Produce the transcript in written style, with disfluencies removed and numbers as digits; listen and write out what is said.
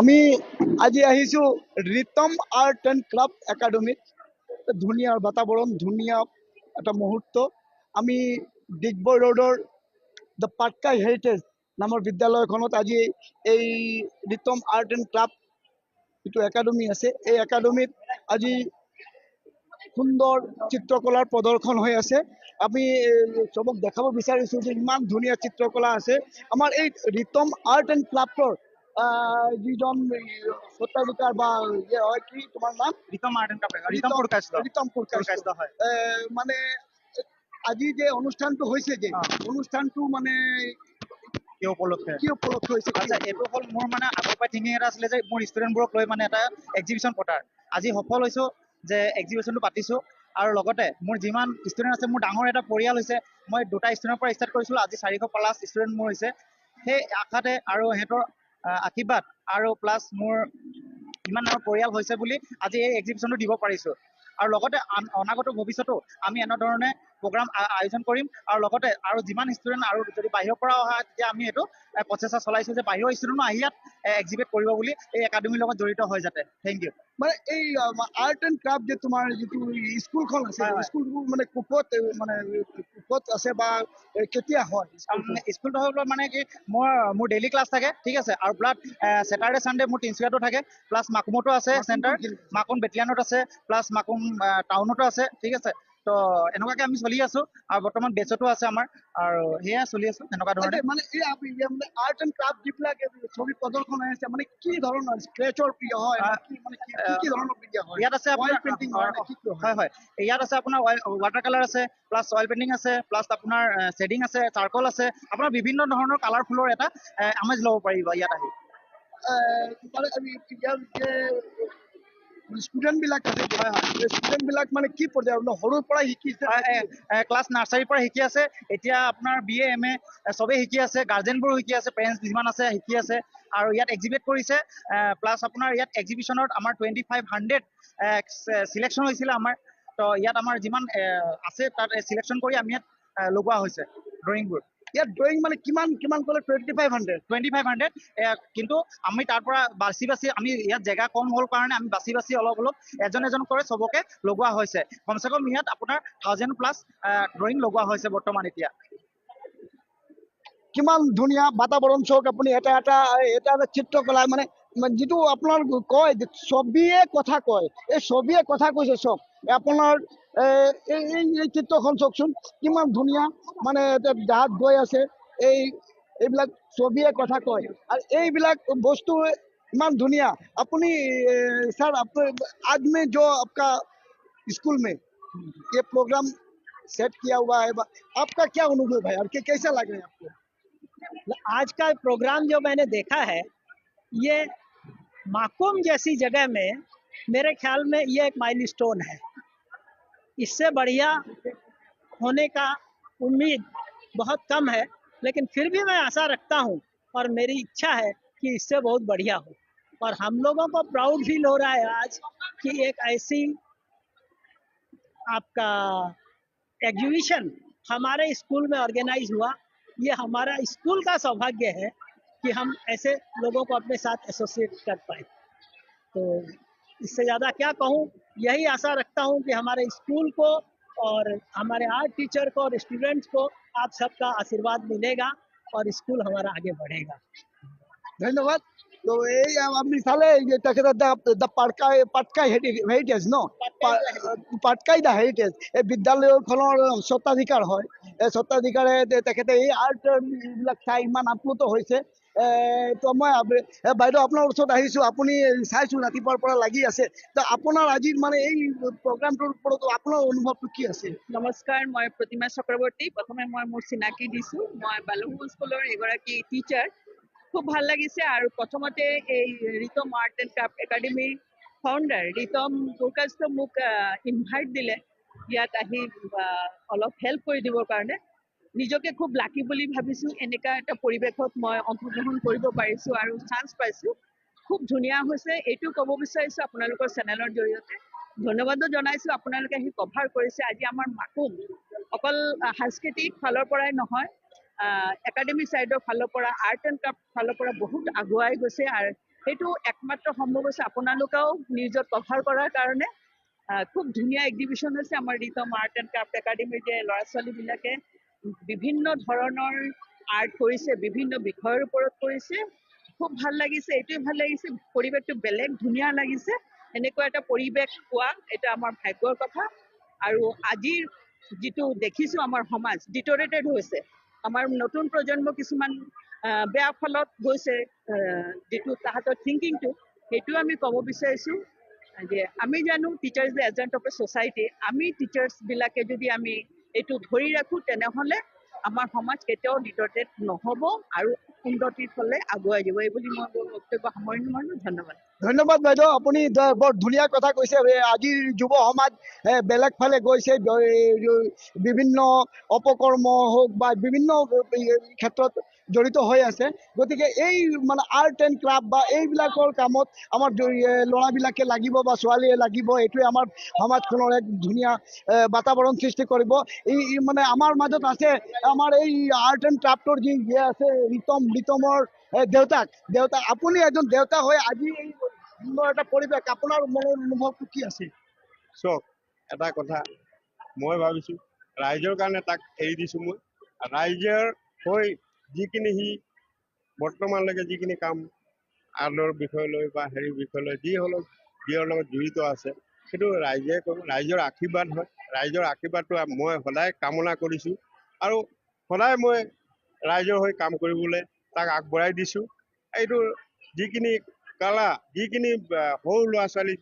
আমি আজি আহিছোঁ ৰিতম আৰ্ট এণ্ড ক্ৰাফ্ট একাডেমীত। ধুনীয়া বাতাবৰণ, ধুনীয়া এটা মুহূৰ্ত। আমি ডিগবৈ ৰোডৰ দ্য পাটকাই হেৰিটেজ নামৰ বিদ্যালয়খনত আজি এই ৰিতম আৰ্ট এণ্ড ক্ৰাফ্ট যিটো একাডেমী আছে, এই একাডেমীত আজি সুন্দৰ চিত্ৰকলাৰ প্ৰদৰ্শন হৈ আছে। আমি চবক দেখাব বিচাৰিছোঁ যে ইমান ধুনীয়া চিত্ৰকলা আছে। আমাৰ এই ৰিতম আৰ্ট এণ্ড ক্ৰাফ্টৰ যিজন স্বত্বাধিকাৰ বা হয় কি তোমাৰ নাম? Ritam art and craft, Ritam Purkayastha. Ritam Purkayastha হয়। মানে আজি যে অনুষ্ঠানটো হৈছে যে অনুষ্ঠানটো মানে কি উপলক্ষে হৈছে? আচ্ছা, এইটো হ'ল মোৰ মানে আগৰ পৰাই থিংকিং এটা আছিলে যে মোৰ ষ্টুডেণ্টবোৰক লৈ মানে এটা এক্সিবিশ্যন পতাৰ। আজি সফল হৈছোঁ যে এক্সিবিশ্যনটো পাতিছোঁ। আৰু লগতে মোৰ যিমান ষ্টুডেণ্ট আছে, মোৰ ডাঙৰ এটা পৰিয়াল হৈছে। মই 2টা ষ্টুডেণ্টৰ পৰা ষ্টাৰ্ট কৰিছিলোঁ, আজি 400+ ষ্টুডেণ্ট মোৰ হৈছে। সেই আশাতে আৰু সিহঁতৰ আশীৰ্বাদ আৰু প্লাছ মোৰ ইমান ডাঙৰ পৰিয়াল হৈছে বুলি আজি এই এক্সিবিশ্যনটো দিব পাৰিছোঁ। আৰু লগতে অনাগত ভৱিষ্যতো আমি এনেধৰণে প্ৰগ্ৰাম আয়োজন কৰিম। আৰু লগতে আৰু যিমান ষ্টুডেণ্ট আৰু যদি বাহিৰৰ পৰা অহা, তেতিয়া আমি এইটো প্ৰচেষ্টা চলাইছোঁ যে বাহিৰৰ ষ্টুডেণ্টো আহি ইয়াত এক্সিবিট কৰিব বুলি, এই একাডেমীৰ লগত জড়িত হয় যাতে। Thank you. মানে এই আৰ্ট এণ্ড ক্ৰাফ্ট যে তোমাৰ যিটো স্কুলখন আছে, স্কুলবোৰ মানে কোপত আছে বা কেতিয়া হয়? স্কুলটো হ'ল মানে কি, মোৰ ডেইলি ক্লাছ থাকে, ঠিক আছে। আৰু প্লাছ ছেটাৰডে চানডে মোৰ তিনিচুকীয়াতো থাকে, প্লাছ মাকুমতো আছে চেণ্টাৰ, মাকুম বেটেলিয়ানত আছে, প্লাছ মাকুম টাউনতো আছে, ঠিক আছে। তো এনেকুৱাকে আমি চলি আছোঁ। আৰু বৰ্তমান বেচতো আছে আমাৰ, আৰু সেয়া চলি আছোঁ এনেকুৱা ধৰণে। মানে এই আৰ্ট এণ্ড ক্ৰাফ্ট যিবিলাক ছবি প্ৰদৰ্শন হৈ আছে, মানে কি ধৰণৰ স্ক্ৰেচৰ প্ৰিয় হয়, কি ধৰণৰ প্ৰিয় হয়? ইয়াত আছে আপোনাৰ পেইন্টিং হয় হয়, ইয়াত আছে আপোনাৰ ৱাটাৰ কালাৰ আছে, প্লাছ অইল পেইণ্টিং আছে, প্লাছ আপোনাৰ শ্বেডিং আছে, চাৰ্কল আছে। আপোনাৰ বিভিন্ন ধৰণৰ কালাৰফুলৰ এটা আমেজ ল'ব পাৰিব ইয়াত আহি। মানে ইয়াৰ যে ষ্টুডেণ্ট বিলাক আছে, ষ্টুডেণ্ট বিলাক মানে কি পৰ্যায়ৰ, সৰুৰ পৰা শিকিছে? ক্লাছ নাৰ্চাৰীৰ পৰা শিকি আছে, এতিয়া আপোনাৰ BA MA চবেই শিকি আছে, গাৰ্জেনবোৰো শিকি আছে, পেৰেণ্টছ যিমান আছে শিকি আছে। আৰু ইয়াত এক্সিবিট কৰিছে, প্লাছ আপোনাৰ ইয়াত এক্সিবিশ্যনত আমাৰ 2500 চিলেকশ্যন হৈছিলে আমাৰ। তো ইয়াত আমাৰ যিমান আছে তাত চিলেকশ্যন কৰি আমি ইয়াত লগোৱা হৈছে ড্ৰয়িংবোৰ। ইয়াত ড্ৰয়িং মানে কিমান ক'লে? 2500। কিন্তু আমি তাৰ পৰা বাছি আমি ইয়াত জেগা কম হ'ল কাৰণে আমি বাছি অলপ এজন কৰে চবকে লগোৱা হৈছে। কমচে কম ইয়াত আপোনাৰ 1000+ ড্ৰয়িং লগোৱা হৈছে বৰ্তমান এতিয়া। কিমান ধুনীয়া বাতাবৰণ চাওক আপুনি। এটা চিত্ৰকলা, মানে যিটো আপোনাৰ কয় ছবিয়ে কথা কয়, এই ছবিয়ে কথা কৈছে চব। আপোনাৰ এই চিত্ৰখন চাওকচোন, কিমান ধুনীয়া। মানে জাহাজ গৈ আছে, এইবিলাক ছবিয়ে কথা কয়। আৰু এইবিলাক বস্তু ইমান ধুনীয়া। আপুনি ছাৰ, आज में जो आपका स्कूल में ये प्रोग्राम सेट किया हुआ है, आपका क्या अनुभव है और कैसा लग रहा है आपको? आज का प्रोग्राम जो मैंने देखा है, ये माकुम जैसी जगह में मेरे ख्याल में ये एक माइलस्टोन है। इससे बढ़िया होने का उम्मीद बहुत कम है, लेकिन फिर भी मैं आशा रखता हूँ और मेरी इच्छा है कि इससे बहुत बढ़िया हो। और हम लोगों को प्राउड फील हो रहा है आज कि एक ऐसी आपका एग्जीबिशन हमारे स्कूल में ऑर्गेनाइज हुआ। ये हमारा स्कूल का सौभाग्य है कि हम ऐसे लोगों को अपने साथ एसोसिएट कर पाए। तो इससे ज़्यादा क्या कहूँ, यही आशा रखता हूँ कि हमारे स्कूल को और हमारे आर्ट टीचर को और स्टूडेंट्स को आप सबका आशीर्वाद मिलेगा और स्कूल हमारा आगे बढ़ेगा। धन्यवाद। तो এই আপনি চালে যে the Patkai heritage Patkai the heritage, এই বিদ্যালয়খনৰ স্বত্বাধিকাৰ হয়। এই স্বত্বাধিকাৰে তেখেতে এই আৰ্ট এইবিলাক চাই ইমান আপ্লুত হৈছে। তো মই বাইদেউ আপোনাৰ ওচৰত আহিছোঁ, আপুনি চাইছোঁ ৰাতিপুৱাৰ পৰা লাগি আছে। তো আপোনাৰ আজিৰ মানে এই প্ৰগ্ৰামটোৰ ওপৰত আপোনাৰ অনুভৱটো কি আছে? নমস্কাৰ, মই প্ৰতিমা চক্ৰৱৰ্তী। প্ৰথমে মই মোৰ চিনাকি দিছোঁ। মই বালুহু স্কুলৰ এগৰাকী টিচাৰ। খুব ভাল লাগিছে। আৰু প্ৰথমতে এই ৰিতম আৰ্ট এণ্ড ক্ৰাফ্ট একাডেমীৰ ফাউণ্ডাৰ ৰিতম পুৰকায়স্থ মোক ইনভাইট দিলে ইয়াত আহি অলপ হেল্প কৰি দিবৰ কাৰণে। নিজকে খুব লাকি বুলি ভাবিছোঁ, এনেকুৱা এটা পৰিৱেশত মই অংশগ্ৰহণ কৰিব পাৰিছোঁ আৰু চান্স পাইছোঁ। খুব ধুনীয়া হৈছে। এইটো ক'ব বিচাৰিছোঁ আপোনালোকৰ চেনেলৰ জৰিয়তে। ধন্যবাদো জনাইছোঁ, আপোনালোকে আহি কভাৰ কৰিছে। আজি আমাৰ মাকুম অকল সাংস্কৃতিক ফালৰ পৰাই নহয়, একাডেমিক চাইডৰ ফালৰ পৰা, আৰ্ট এণ্ড ক্ৰাফ্ট ফালৰ পৰা বহুত আগুৱাই গৈছে। আৰু সেইটো একমাত্ৰ সম্ভৱ হৈছে আপোনালোকেও নিউজত কভাৰ কৰাৰ কাৰণে। খুব ধুনীয়া এক্সিবিশ্যন হৈছে আমাৰ ৰিতম আৰ্ট এণ্ড ক্ৰাফ্ট একাডেমীৰ যে ল'ৰা ছোৱালীবিলাকে বিভিন্ন ধৰণৰ আৰ্ট কৰিছে, বিভিন্ন বিষয়ৰ ওপৰত কৰিছে। খুব ভাল লাগিছে, এইটোৱে ভাল লাগিছে, পৰিৱেশটো বেলেগ ধুনীয়া লাগিছে। এনেকুৱা এটা পৰিৱেশ পোৱা এটা আমাৰ ভাগ্যৰ কথা। আৰু আজিৰ যিটো দেখিছোঁ আমাৰ সমাজ ডিটৰেটেড হৈছে, আমাৰ নতুন প্ৰজন্ম কিছুমান বেয়া ফলত গৈছে, যিটো তাহাঁতৰ থিংকিংটো, সেইটোও আমি ক'ব বিচাৰিছোঁ যে আমি জানো teacher is the agent of A society. আমি টিচাৰ্ছবিলাকে যদি আমি এইটো ধৰি ৰাখোঁ, তেনেহ'লে আমাৰ সমাজ কেতিয়াও ডিটৰেটেড নহ'ব আৰু উন্নতিৰ ফালে আগুৱাই যাব। এই বুলি মই মোৰ বক্তব্য সামৰণি মাৰিলোঁ। ধন্যবাদ। ধন্যবাদ বাইদেউ, আপুনি বৰ ধুনীয়া কথা কৈছে। আজিৰ যুৱ সমাজ বেলেগ ফালে গৈছে, বিভিন্ন অপকৰ্ম হওক বা বিভিন্ন ক্ষেত্ৰত জড়িত হৈ আছে। গতিকে এই মানে আৰ্ট এণ্ড ক্ৰাফ্ট বা এইবিলাকৰ কামত আমাৰ ল'ৰাবিলাকে লাগিব বা ছোৱালীয়ে লাগিব, এইটোৱে আমাৰ সমাজখনৰ এক ধুনীয়া বাতাবৰণ সৃষ্টি কৰিব। এই মানে আমাৰ মাজত আছে আমাৰ এই আৰ্ট এণ্ড ক্ৰাফ্টৰ যি আছে ৰিতমৰ দেউতাক। আপুনি এজন দেউতা হৈ আজি এই সুন্দৰ এটা পৰিৱেশ, আপোনাৰ মনৰ অনুভৱটো কি আছে? চাওক, এটা কথা মই ভাবিছোঁ, ৰাইজৰ কাৰণে তাক এৰি দিছোঁ মই। ৰাইজৰ হৈ যিখিনি সি বৰ্তমানলৈকে যিখিনি কাম আৰ্টৰ বিষয় লৈ বা হেৰিৰ বিষয় লৈ যি হ'লেও যিহৰ লগত জড়িত আছে, সেইটো ৰাইজে কৰিব। ৰাইজৰ আশীৰ্বাদ হয়, ৰাইজৰ আশীৰ্বাদটো মই সদায় কামনা কৰিছোঁ আৰু সদায় মই ৰাইজৰ হৈ কাম কৰিবলৈ তাক আগবঢ়াই দিছোঁ। এইটো যিখিনি কালা, যিখিনি সৰু ল'ৰা ছোৱালী